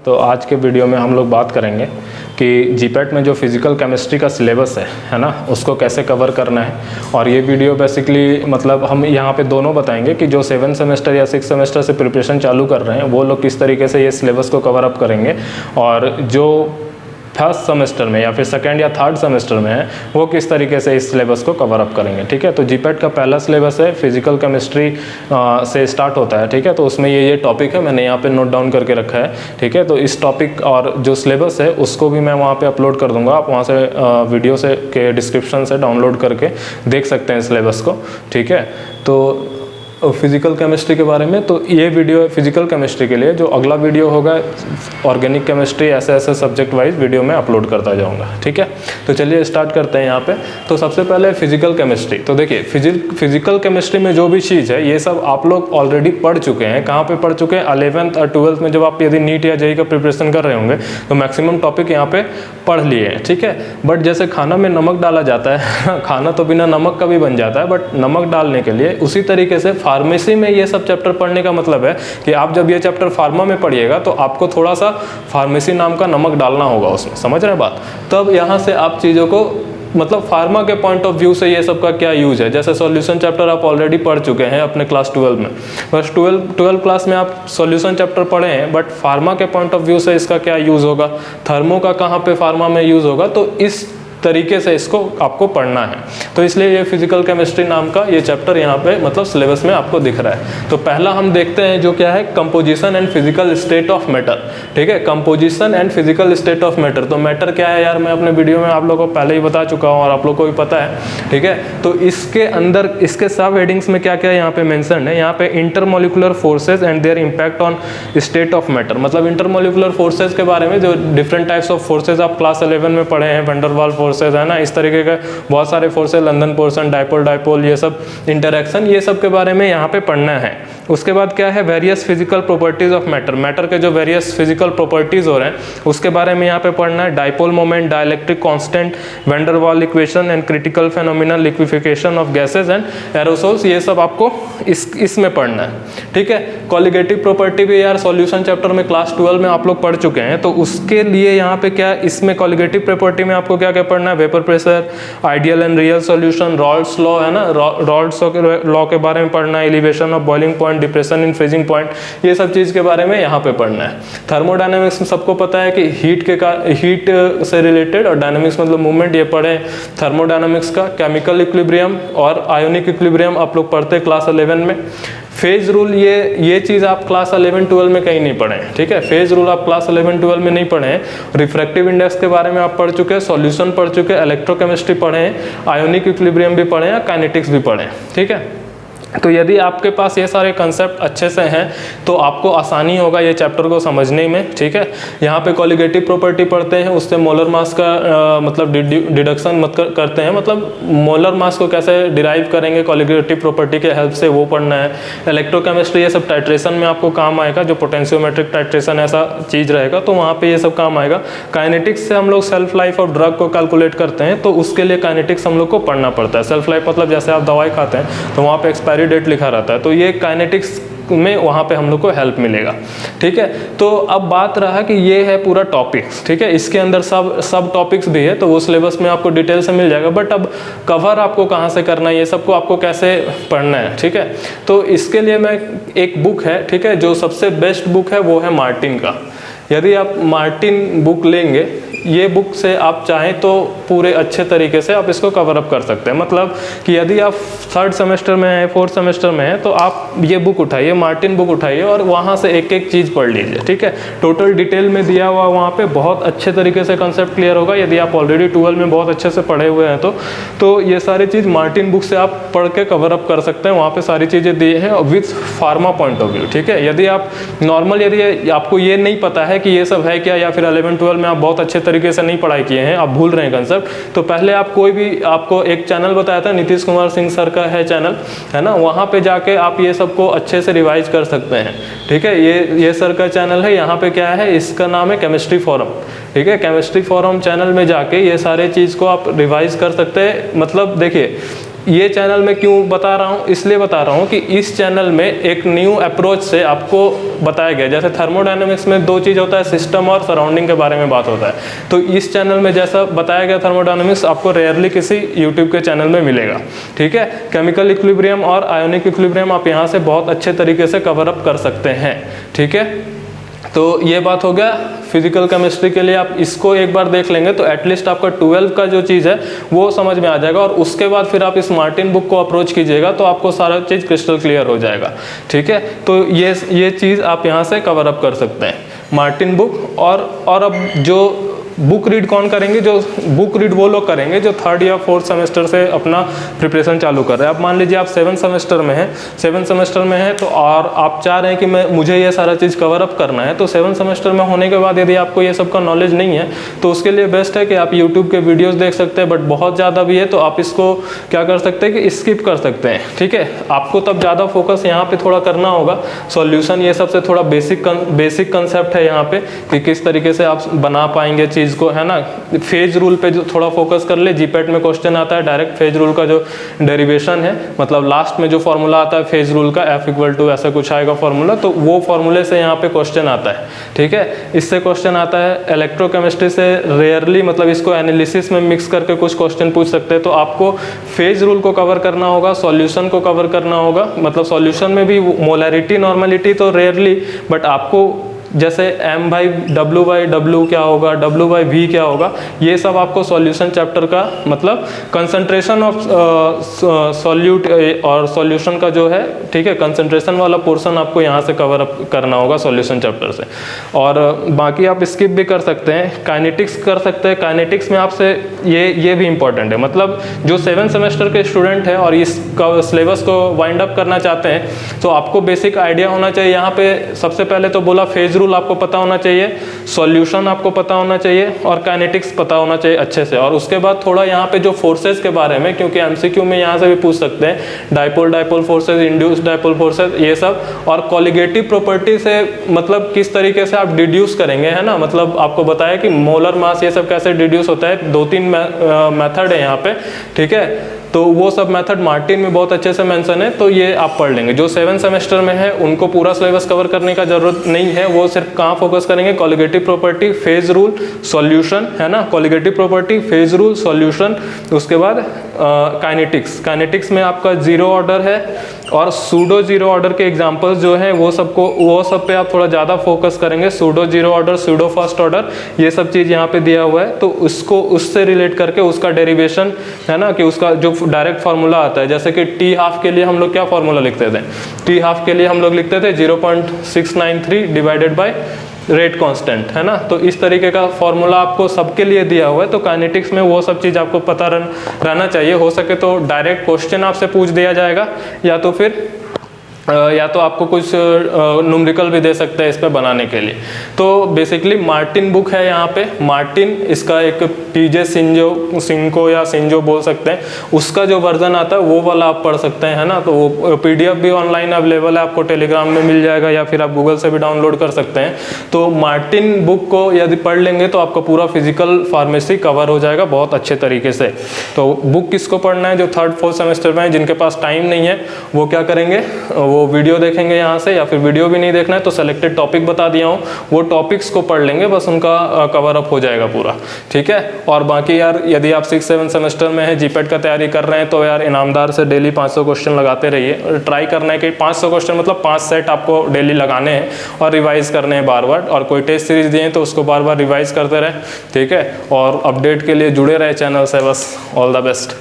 तो आज के वीडियो में हम लोग बात करेंगे कि जीपैट में जो फिज़िकल केमिस्ट्री का सिलेबस है ना, उसको कैसे कवर करना है। और ये वीडियो बेसिकली मतलब हम यहाँ पे दोनों बताएंगे कि जो 7 सेमेस्टर या 6 सेमेस्टर से प्रिपरेशन चालू कर रहे हैं वो लोग किस तरीके से ये सिलेबस को कवर अप करेंगे, और जो फर्स्ट सेमेस्टर में या फिर सेकेंड या थर्ड सेमेस्टर में है वो किस तरीके से इस सिलेबस को कवर अप करेंगे। ठीक है, तो जीपैट का पहला सिलेबस है फिजिकल केमिस्ट्री से स्टार्ट होता है। ठीक है, तो उसमें ये टॉपिक है, मैंने यहाँ पे नोट डाउन करके रखा है। ठीक है, तो इस टॉपिक और जो सिलेबस है उसको भी मैं वहाँ पे अपलोड कर दूँगा, आप वहाँ से वीडियो से के डिस्क्रिप्शन से डाउनलोड करके देख सकते हैं सिलेबस को। ठीक है, तो फिजिकल केमिस्ट्री के बारे में तो ये वीडियो है फिजिकल केमिस्ट्री के लिए। जो अगला वीडियो होगा ऑर्गेनिक केमिस्ट्री, ऐसे सब्जेक्ट वाइज वीडियो में अपलोड करता जाऊंगा। ठीक है, तो चलिए स्टार्ट करते हैं यहाँ पे। तो सबसे पहले फिजिकल केमिस्ट्री। तो देखिए फिजिकल केमिस्ट्री में जो भी चीज़ है ये सब आप लोग ऑलरेडी पढ़ चुके हैं। कहाँ पे पढ़ चुके हैं? 11th और 12th में जब आप यदि नीट या जेईई का प्रिपरेशन कर रहे होंगे तो मैक्सिमम टॉपिक यहाँ पे पढ़ लिए हैं। ठीक है, बट जैसे खाना में नमक डाला जाता है खाना तो बिना नमक का भी बन जाता है, बट नमक डालने के लिए उसी तरीके से फार्मेसी में ये सब चैप्टर पढ़ने का मतलब है कि आप जब ये चैप्टर फार्मा में पढ़िएगा तो आपको थोड़ा सा फार्मेसी नाम का नमक डालना होगा उसमें, समझ रहे हैं बात। तब यहाँ से आप चीज़ों को मतलब फार्मा के पॉइंट ऑफ व्यू से ये सब का क्या यूज है। जैसे सॉल्यूशन चैप्टर आप ऑलरेडी पढ़ चुके हैं अपने क्लास 12 में, बस 12 क्लास में आप सॉल्यूशन चैप्टर पढ़े हैं, बट फार्मा के पॉइंट ऑफ व्यू से इसका क्या यूज़ होगा, थर्मो का कहाँ पे फार्मा में यूज़ होगा, तो इस तरीके से इसको आपको पढ़ना है। तो इसलिए ये फिजिकल केमिस्ट्री नाम का ये चैप्टर यहाँ पे मतलब सिलेबस में आपको दिख रहा है। तो पहला हम देखते हैं जो क्या है, composition and physical state of matter. ठीक है, composition and physical state of matter. तो मैटर क्या है यार, मैं अपने वीडियो में आप लोगों को पहले ही बता चुका हूँ और आप लोग को भी पता है। ठीक है, तो इसके अंदर इसके सब हेडिंग्स में क्या क्या यहाँ पे मेंशन है, यहाँ पे intermolecular forces and there impact on state of matter. मतलब इंटरमोलिकुलर फोर्सेज के बारे में जो डिफरेंट टाइप्स ऑफ फोर्सेज आप क्लास 11 में पढ़े हैं, वंडरवाल फोर्सेज है ना, इस तरीके के बहुत सारे फोर्सेज, लंदन पोर्सन, डाइपोल, ये सब इंटरैक्शन, ये सब के बारे में यहाँ पे पढ़ना है। उसके बाद क्या है, various physical properties of matter. Matter के जो वेरियस फिजिकल प्रॉपर्टीज हो रहे हैं उसके बारे में यहाँ पे पढ़ना है। Dipole moment, dielectric constant, van der Waals equation and critical phenomena, liquefaction of gases and aerosols, ये सब आपको इसमें पढ़ना है। ठीक है, कॉलिगेटिव प्रॉपर्टी भी यार सॉल्यूशन चैप्टर में क्लास 12 में आप लोग पढ़ चुके हैं, तो उसके लिए यहाँ पे क्या, इसमें कॉलिगेटिव प्रॉपर्टी में आपको क्या क्या पढ़ना है, vapour pressure, ideal and real solution, Raoult's law है ना, रॉल्ड्स लॉ के बारे में पढ़ना है, elevation of boiling point, depression in freezing point, ये सब चीज़ के बारे में यहाँ पे पढ़ना है। थर्मोडायनेमिक्स में सबको पता है कि हीट से रिलेटेड, और डायनेमिक्स मतलब मूवमेंट, ये पढ़े थर्मोडायनेमिक्स का। केमिकल इक्विलिब्रियम और आयोनिक इक्विलिब्रियम आप लोग पढ़ते हैं क्लास 11 में। फेज रूल, ये चीज़ आप क्लास 11-12 में कहीं नहीं पढ़े हैं। ठीक है, फेज रूल आप क्लास 11-12 में नहीं पढ़े हैं। रिफ्रैक्टिव इंडेक्स के बारे में आप पढ़ चुके हैं, सॉल्यूशन पढ़ चुके हैं, इलेक्ट्रोकेमिस्ट्री पढ़े हैं, आयोनिक इक्विलिब्रियम भी पढ़े हैं, काइनेटिक्स भी पढ़े हैं। ठीक है, तो यदि आपके पास ये सारे कंसेप्ट अच्छे से हैं तो आपको आसानी होगा ये चैप्टर को समझने में। ठीक है, यहाँ पे कॉलिगेटिव प्रॉपर्टी पढ़ते हैं, उससे मोलर मास का मतलब डिडक्शन करते हैं, मतलब मोलर मास को कैसे डिराइव करेंगे कॉलिगेटिव प्रॉपर्टी के हेल्प से, वो पढ़ना है। इलेक्ट्रोकेमिस्ट्री ये सब टाइट्रेशन में आपको काम आएगा, जो पोटेंशियोमेट्रिक टाइट्रेशन ऐसा चीज़ रहेगा तो वहाँ पर ये सब काम आएगा। काइनेटिक्स से हम लोग सेल्फ लाइफ ऑफ ड्रग को कैलकुलेट करते हैं, तो उसके लिए काइनेटिक्स हम लोग को पढ़ना पड़ता है। सेल्फ लाइफ मतलब जैसे आप दवाई खाते हैं तो वहाँ पर एक्सपायरी डेट लिखा रहता है, तो ये काइनेटिक्स में वहाँ पे हम लोग को हेल्प मिलेगा। ठीक है, तो अब बात रहा कि ये है पूरा टॉपिक्स। ठीक है, इसके अंदर सब टॉपिक्स भी है, तो वो सिलेबस में आपको डिटेल से मिल जाएगा, बट अब कवर आपको कहाँ से करना है, ये सबको आपको कैसे पढ़ना है। ठीक है, तो इसके लिए मैं एक बुक है, ठीक है, जो सबसे बेस्ट बुक है वो है मार्टिन का। यदि आप मार्टिन बुक लेंगे, ये बुक से आप चाहें तो पूरे अच्छे तरीके से आप इसको कवर अप कर सकते हैं। मतलब कि यदि आप 3rd सेमेस्टर में हैं, 4th सेमेस्टर में हैं, तो आप ये बुक उठाइए, मार्टिन बुक उठाइए और वहाँ से एक एक चीज़ पढ़ लीजिए। ठीक है, टोटल डिटेल में दिया हुआ वहाँ पे बहुत अच्छे तरीके से कंसेप्ट क्लियर होगा। यदि आप ऑलरेडी 12 में बहुत अच्छे से पढ़े हुए हैं तो ये सारी चीज़ मार्टिन बुक से आप पढ़ के कवर अप कर सकते हैं। वहाँ पर सारी चीज़ें दी हैं with pharma point of view. ठीक है, यदि आप नॉर्मल, यदि आपको ये नहीं पता है कि ये सब है क्या, या फिर 11-12 में आप बहुत अच्छे तरीके से नहीं पढ़ाई किए हैं, आप भूल रहे हैं कंसेप्ट, तो पहले आप कोई भी, आपको एक चैनल बताया था, नीतीश कुमार सिंह सर का है चैनल, है ना, वहाँ पे जाके आप ये सबको अच्छे से रिवाइज कर सकते हैं। ठीक है, ये सर का चैनल है, यहाँ पे क्या है, इसका नाम है केमिस्ट्री फोरम। ठीक है, केमिस्ट्री फोरम चैनल में जाके ये सारे चीज़ को आप रिवाइज कर सकते हैं। मतलब देखिए ये चैनल मैं क्यों बता रहा हूँ, इसलिए बता रहा हूँ कि इस चैनल में एक न्यू अप्रोच से आपको बताया गया। जैसे थर्मोडायनेमिक्स में दो चीज़ होता है, सिस्टम और सराउंडिंग के बारे में बात होता है, तो इस चैनल में जैसा बताया गया थर्मोडायनेमिक्स आपको रेयरली किसी यूट्यूब के चैनल में मिलेगा। ठीक है, केमिकल इक्विलिब्रियम और आयोनिक इक्विलिब्रियम आप यहाँ से बहुत अच्छे तरीके से कवर अप कर सकते हैं। ठीक है, तो ये बात हो गया फिजिकल केमिस्ट्री के लिए। आप इसको एक बार देख लेंगे तो एटलीस्ट आपका 12 का जो चीज़ है वो समझ में आ जाएगा, और उसके बाद फिर आप इस मार्टिन बुक को अप्रोच कीजिएगा तो आपको सारा चीज़ क्रिस्टल क्लियर हो जाएगा। ठीक है, तो ये चीज़ आप यहाँ से कवर अप कर सकते हैं, मार्टिन बुक। और अब जो बुक रीड कौन करेंगे, जो बुक रीड वो लोग करेंगे जो 3rd या 4th सेमेस्टर से अपना प्रिपरेशन चालू कर रहे हैं। अब मान लीजिए आप 7th सेमेस्टर में हैं, 7th सेमेस्टर में है तो और आप चाह रहे हैं कि मुझे ये सारा चीज़ कवर अप करना है, तो 7th सेमेस्टर में होने के बाद यदि आपको ये सब का नॉलेज नहीं है तो उसके लिए बेस्ट है कि आप यूट्यूब के वीडियोज़ देख सकते हैं, बट बहुत ज़्यादा भी है तो आप इसको क्या कर सकते हैं कि स्किप कर सकते हैं। ठीक है, आपको तब ज़्यादा फोकस यहाँ पर थोड़ा करना होगा, सॉल्यूशन ये सबसे थोड़ा बेसिक कंसेप्ट है यहाँ पे कि किस तरीके से आप बना पाएंगे चीज़ को, है ना। फेज रूल पे जो थोड़ा फोकस कर ले, जीपैट में क्वेश्चन आता है डायरेक्ट फेज रूल का जो डेरिवेशन है, मतलब लास्ट में जो फॉर्मूला आता है फेज रूल का, F = ऐसा कुछ आएगा फॉर्मूला, तो वो फॉर्मूले से यहाँ पे क्वेश्चन आता है। ठीक है, इससे क्वेश्चन आता है। इलेक्ट्रोकेमिस्ट्री से रेयरली, मतलब इसको एनालिसिस में मिक्स करके कुछ क्वेश्चन पूछ सकते हैं, तो आपको फेज रूल को कवर करना होगा, सॉल्यूशन को कवर करना होगा, मतलब सॉल्यूशन में भी मोलैरिटी नॉर्मलिटी तो रेयरली, बट आपको जैसे M/W/W क्या होगा, W/V क्या होगा, ये सब आपको सॉल्यूशन चैप्टर का, मतलब कंसंट्रेशन ऑफ सॉल्यूट और सॉल्यूशन का जो है, ठीक है, कंसंट्रेशन वाला पोर्शन आपको यहाँ से कवर अप करना होगा सॉल्यूशन चैप्टर से। और बाकी आप स्किप भी कर सकते हैं, काइनेटिक्स कर सकते हैं। काइनेटिक्स में आपसे ये भी इंपॉर्टेंट है, मतलब जो 7th सेमेस्टर के स्टूडेंट हैं और इस सिलेबस को वाइंड अप करना चाहते हैं, तो आपको बेसिक आइडिया होना चाहिए। यहाँ पे सबसे पहले तो बोला फेज रूल आपको पता होना चाहिए, सॉल्यूशन आपको पता होना चाहिए, और काइनेटिक्स पता होना चाहिए अच्छे से। और उसके बाद थोड़ा यहाँ पे जो फोर्सेस के बारे में, क्योंकि एमसीक्यू में यहाँ से भी पूछ सकते हैं, dipole forces, induced dipole forces, ये सब, और कॉलिगेटिव प्रॉपर्टी से मतलब किस तरीके से आप डिड्यूस करेंगे, है ना। मतलब आपको बताया कि मोलर मास ये सब कैसे डिड्यूस होता है, 2-3 मेथड है यहाँ पे। ठीक है, तो वो सब मेथड मार्टिन में बहुत अच्छे से मेंशन है, तो ये आप पढ़ लेंगे। जो 7th सेमेस्टर में है उनको पूरा सिलेबस कवर करने का जरूरत नहीं है, वो सिर्फ कहाँ फोकस करेंगे, colligative property, phase rule, solution, है ना। Colligative property, phase rule, solution, उसके बाद काइनेटिक्स में आपका 0 ऑर्डर है, और सूडो 0 ऑर्डर के एग्जांपल्स जो हैं वो सब पे आप थोड़ा ज़्यादा फोकस करेंगे। Pseudo 0 order, pseudo first order, ये सब चीज़ यहाँ पे दिया हुआ है, तो उससे रिलेट करके उसका डेरिवेशन, है ना, कि उसका जो डायरेक्ट फार्मूला आता है, जैसे कि T½ के लिए हम लोग क्या फार्मूला लिखते थे, T½ के लिए हम लोग लिखते थे 0.693 डिवाइडेड बाय रेट कांस्टेंट, है ना। तो इस तरीके का फॉर्मूला आपको सबके लिए दिया हुआ है, तो काइनेटिक्स में वो सब चीज़ आपको पता रहना चाहिए। हो सके तो डायरेक्ट क्वेश्चन आपसे पूछ दिया जाएगा, या तो आपको कुछ न्यूमेरिकल भी दे सकते हैं इस पे बनाने के लिए। तो बेसिकली मार्टिन बुक है यहाँ पे, मार्टिन, इसका एक पीजे सिंको या सिंजो बोल सकते हैं, उसका जो वर्जन आता है वो वाला आप पढ़ सकते हैं, है ना। तो वो PDF भी ऑनलाइन अवेलेबल है, आपको टेलीग्राम में मिल जाएगा, या फिर आप गूगल से भी डाउनलोड कर सकते हैं। तो मार्टिन बुक को यदि पढ़ लेंगे तो आपका पूरा फिजिकल फार्मेसी कवर हो जाएगा बहुत अच्छे तरीके से। तो बुक किसको पढ़ना है, जो 3rd 4th सेमेस्टर में है, जिनके पास टाइम नहीं है, वो क्या करेंगे, वो वीडियो देखेंगे यहाँ से, या फिर वीडियो भी नहीं देखना है तो सेलेक्टेड टॉपिक बता दिया हूँ, वो टॉपिक्स को पढ़ लेंगे, बस उनका कवर अप हो जाएगा पूरा। ठीक है, और बाकी यार यदि आप 6th 7th सेमेस्टर में है, जीपैट का तैयारी कर रहे हैं, तो यार इनामदार से डेली 500 क्वेश्चन लगाते रहिए। ट्राई करना है कि 500 क्वेश्चन मतलब 5 सेट आपको डेली लगाने हैं और रिवाइज करने हैं बार बार, और कोई टेस्ट सीरीज दिए तो उसको बार बार रिवाइज करते रहे। ठीक है, और अपडेट के लिए जुड़े रहे चैनल से, बस ऑल द बेस्ट।